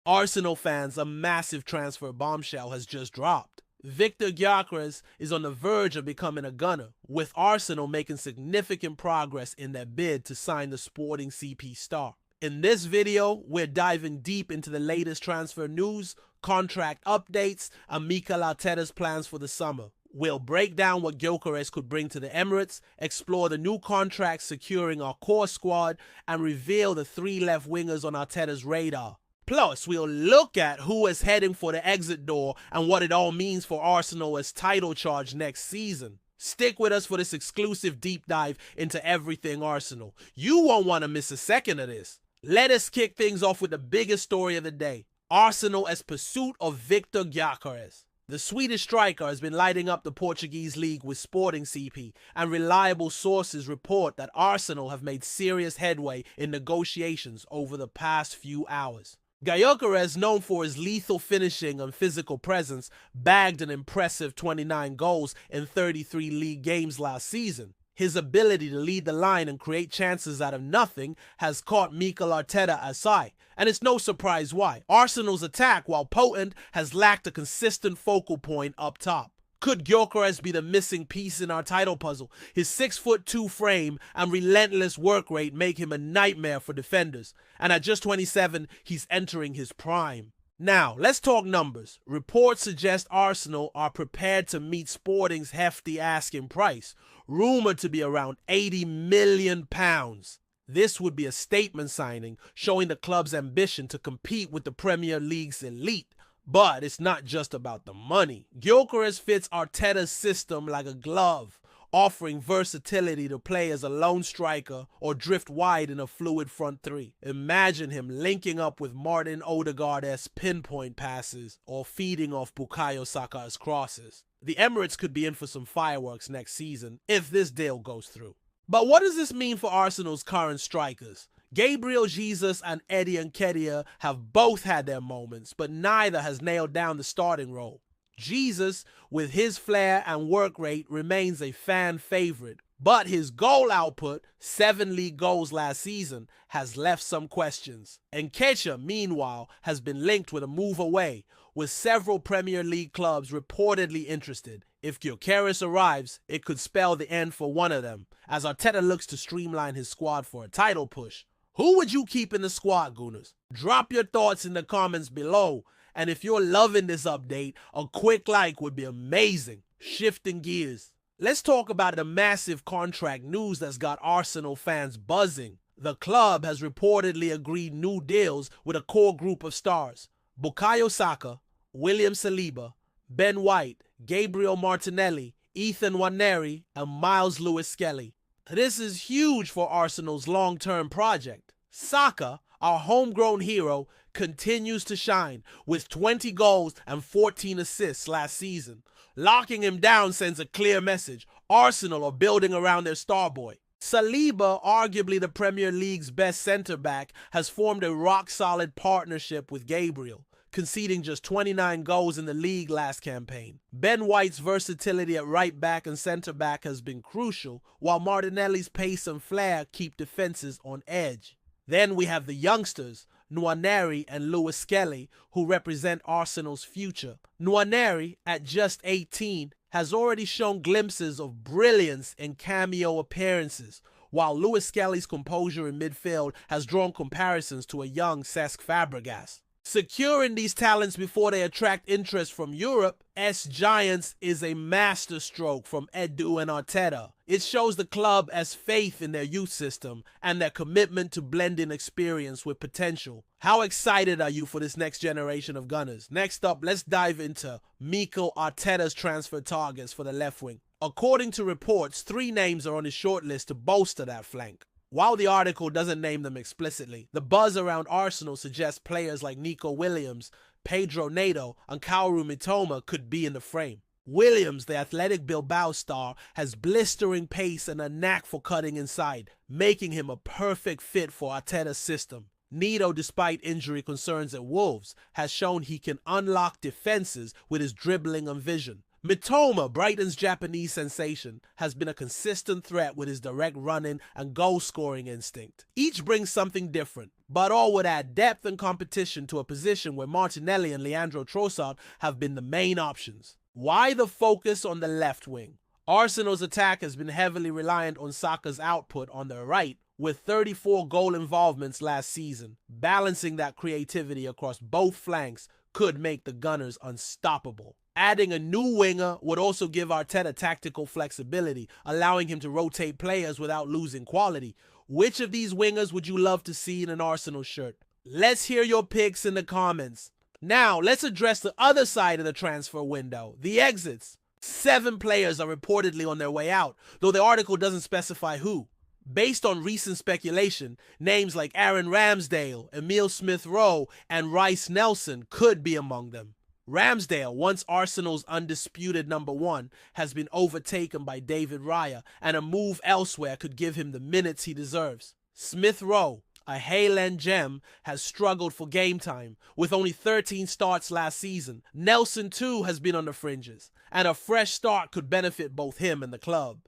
Arsenal fans, a massive transfer bombshell has just dropped. Viktor Gyökeres is on the verge of becoming a gunner, with Arsenal making significant progress in their bid to sign the Sporting CP star. In this video, we're diving deep into the latest transfer news, contract updates, and Mikel Arteta's plans for the summer. We'll break down what Gyokeres could bring to the Emirates, explore the new contracts securing our core squad, and reveal the three left wingers on Arteta's radar. Plus, we'll look at who is heading for the exit door and what it all means for Arsenal as title charge next season. Stick with us for this exclusive deep dive into everything Arsenal. You won't want to miss a second of this. Let us kick things off with the biggest story of the day. Arsenal as pursuit of Viktor Gyökeres. The Swedish striker has been lighting up the Portuguese league with Sporting CP, and reliable sources report that Arsenal have made serious headway in negotiations over the past few hours. Gyokeres, known for his lethal finishing and physical presence, bagged an impressive 29 goals in 33 league games last season. His ability to lead the line and create chances out of nothing has caught Mikel Arteta's eye, and it's no surprise why. Arsenal's attack, while potent, has lacked a consistent focal point up top. Could Gyokeres be the missing piece in our title puzzle? His 6'2" frame and relentless work rate make him a nightmare for defenders, and at just 27, he's entering his prime. Now, let's talk numbers. Reports suggest Arsenal are prepared to meet Sporting's hefty asking price, rumored to be around £80 million. This would be a statement signing, showing the club's ambition to compete with the Premier League's elite. But it's not just about the money. Gyokeres fits Arteta's system like a glove, offering versatility to play as a lone striker or drift wide in a fluid front three. Imagine him linking up with Martin Odegaard-esque pinpoint passes or feeding off Bukayo Saka's crosses. The Emirates could be in for some fireworks next season if this deal goes through. But what does this mean for Arsenal's current strikers? Gabriel Jesus and Eddie Nketiah have both had their moments, but neither has nailed down the starting role. Jesus, with his flair and work rate, remains a fan favorite, but his goal output, 7 league goals last season, has left some questions. Nketiah, meanwhile, has been linked with a move away, with several Premier League clubs reportedly interested. If Gyokeres arrives, it could spell the end for one of them, as Arteta looks to streamline his squad for a title push. Who would you keep in the squad, Gooners? Drop your thoughts in the comments below, and if you're loving this update, a quick like would be amazing. Shifting gears, let's talk about the massive contract news that's got Arsenal fans buzzing. The club has reportedly agreed new deals with a core group of stars: Bukayo Saka, William Saliba, Ben White, Gabriel Martinelli, Ethan Nwaneri, and Miles Lewis-Skelly. This is huge for Arsenal's long-term project. Saka, our homegrown hero, continues to shine with 20 goals and 14 assists last season. Locking him down sends a clear message. Arsenal are building around their star boy. Saliba, arguably the Premier League's best centre-back, has formed a rock-solid partnership with Gabriel, conceding just 29 goals in the league last campaign. Ben White's versatility at right back and centre back has been crucial, while Martinelli's pace and flair keep defenses on edge. Then we have the youngsters, Nwaneri and Lewis-Skelly, who represent Arsenal's future. Nwaneri, at just 18, has already shown glimpses of brilliance in cameo appearances, while Lewis-Skelly's composure in midfield has drawn comparisons to a young Cesc Fabregas. Securing these talents before they attract interest from Europe's giants is a masterstroke from Edu and Arteta. It shows the club has faith in their youth system and their commitment to blending experience with potential. How excited are you for this next generation of Gunners? Next up, let's dive into Mikel Arteta's transfer targets for the left wing. According to reports, 3 names are on his shortlist to bolster that flank. While the article doesn't name them explicitly, the buzz around Arsenal suggests players like Nico Williams, Pedro Neto, and Kaoru Mitoma could be in the frame. Williams, the athletic Bilbao star, has blistering pace and a knack for cutting inside, making him a perfect fit for Arteta's system. Neto, despite injury concerns at Wolves, has shown he can unlock defenses with his dribbling and vision. Mitoma, Brighton's Japanese sensation, has been a consistent threat with his direct running and goal-scoring instinct. Each brings something different, but all would add depth and competition to a position where Martinelli and Leandro Trossard have been the main options. Why the focus on the left wing? Arsenal's attack has been heavily reliant on Saka's output on the right, with 34 goal involvements last season. Balancing that creativity across both flanks could make the Gunners unstoppable. Adding a new winger would also give Arteta tactical flexibility, allowing him to rotate players without losing quality. Which of these wingers would you love to see in an Arsenal shirt? Let's hear your picks in the comments. Now, let's address the other side of the transfer window, the exits. 7 players are reportedly on their way out, though the article doesn't specify who. Based on recent speculation, names like Aaron Ramsdale, Emile Smith Rowe, and Reiss Nelson could be among them. Ramsdale, once Arsenal's undisputed number 1, has been overtaken by David Raya, and a move elsewhere could give him the minutes he deserves. Smith Rowe, a Highland gem, has struggled for game time, with only 13 starts last season. Nelson too has been on the fringes, and a fresh start could benefit both him and the club.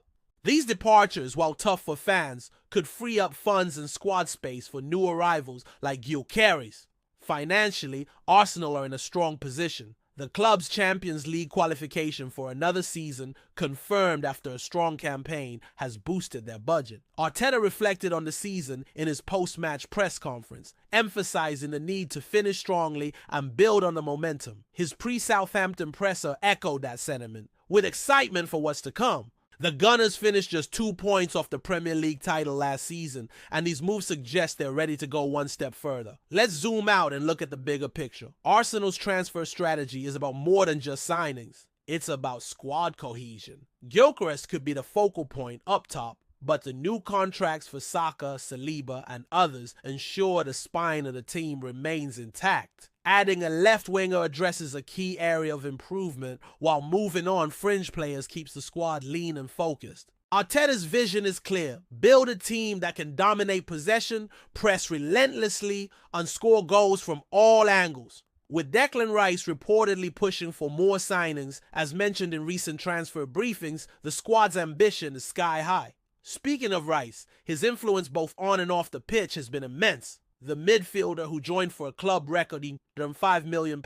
These departures, while tough for fans, could free up funds and squad space for new arrivals like Gyokeres. Financially, Arsenal are in a strong position. The club's Champions League qualification for another season, confirmed after a strong campaign, has boosted their budget. Arteta reflected on the season in his post-match press conference, emphasizing the need to finish strongly and build on the momentum. His pre-Southampton presser echoed that sentiment, with excitement for what's to come. The Gunners finished just 2 points off the Premier League title last season, and these moves suggest they're ready to go one step further. Let's zoom out and look at the bigger picture. Arsenal's transfer strategy is about more than just signings. It's about squad cohesion. Gyokeres could be the focal point up top, but the new contracts for Saka, Saliba, and others ensure the spine of the team remains intact. Adding a left winger addresses a key area of improvement, while moving on fringe players keeps the squad lean and focused. Arteta's vision is clear. Build a team that can dominate possession, press relentlessly, and score goals from all angles. With Declan Rice reportedly pushing for more signings, as mentioned in recent transfer briefings, the squad's ambition is sky high. Speaking of Rice, his influence both on and off the pitch has been immense. The midfielder, who joined for a club record of £5 million,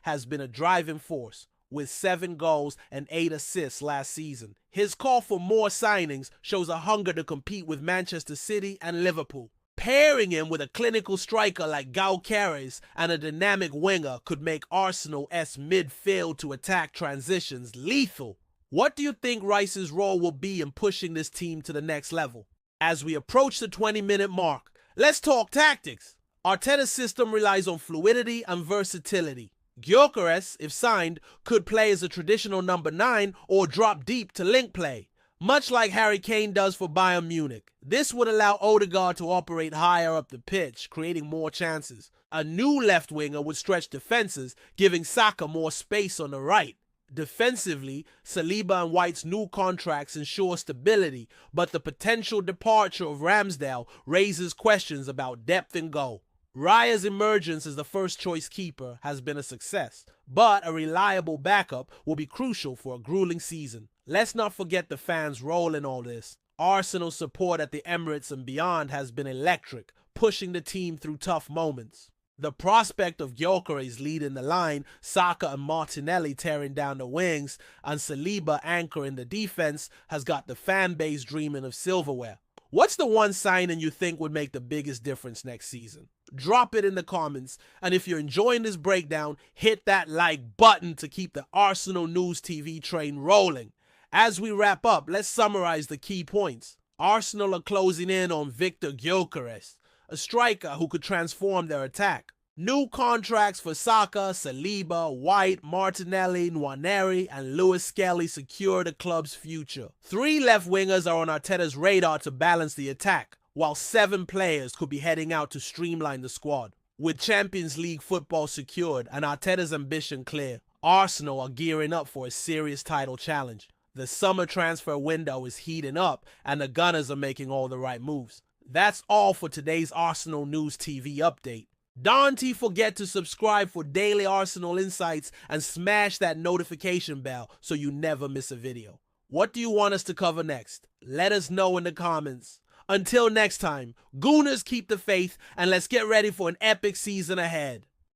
has been a driving force, with 7 goals and 8 assists last season. His call for more signings shows a hunger to compete with Manchester City and Liverpool. Pairing him with a clinical striker like Gyokeres and a dynamic winger could make Arsenal's midfield to attack transitions lethal. What do you think Rice's role will be in pushing this team to the next level? As we approach the 20-minute mark, let's talk tactics. Arteta's system relies on fluidity and versatility. Gyokeres, if signed, could play as a traditional number 9 or drop deep to link play, much like Harry Kane does for Bayern Munich. This would allow Odegaard to operate higher up the pitch, creating more chances. A new left winger would stretch defenses, giving Saka more space on the right. Defensively, Saliba and White's new contracts ensure stability, but the potential departure of Ramsdale raises questions about depth in goal. Raya's emergence as the first-choice keeper has been a success, but a reliable backup will be crucial for a grueling season. Let's not forget the fans' role in all this. Arsenal's support at the Emirates and beyond has been electric, pushing the team through tough moments. The prospect of Gyokeres leading the line, Saka and Martinelli tearing down the wings, and Saliba anchoring the defense has got the fan base dreaming of silverware. What's the one signing you think would make the biggest difference next season? Drop it in the comments, and if you're enjoying this breakdown, hit that like button to keep the Arsenal News TV train rolling. As we wrap up, let's summarize the key points. Arsenal are closing in on Viktor Gyökeres, a striker who could transform their attack. New contracts for Saka, Saliba, White, Martinelli, Nwaneri, and Lewis-Skelly secure the club's future. 3 left wingers are on Arteta's radar to balance the attack, while 7 players could be heading out to streamline the squad. With Champions League football secured and Arteta's ambition clear, Arsenal are gearing up for a serious title challenge. The summer transfer window is heating up, and the Gunners are making all the right moves. That's all for today's Arsenal News TV update. Don't forget to subscribe for daily Arsenal insights and smash that notification bell so you never miss a video. What do you want us to cover next? Let us know in the comments. Until next time, Gooners keep the faith and let's get ready for an epic season ahead.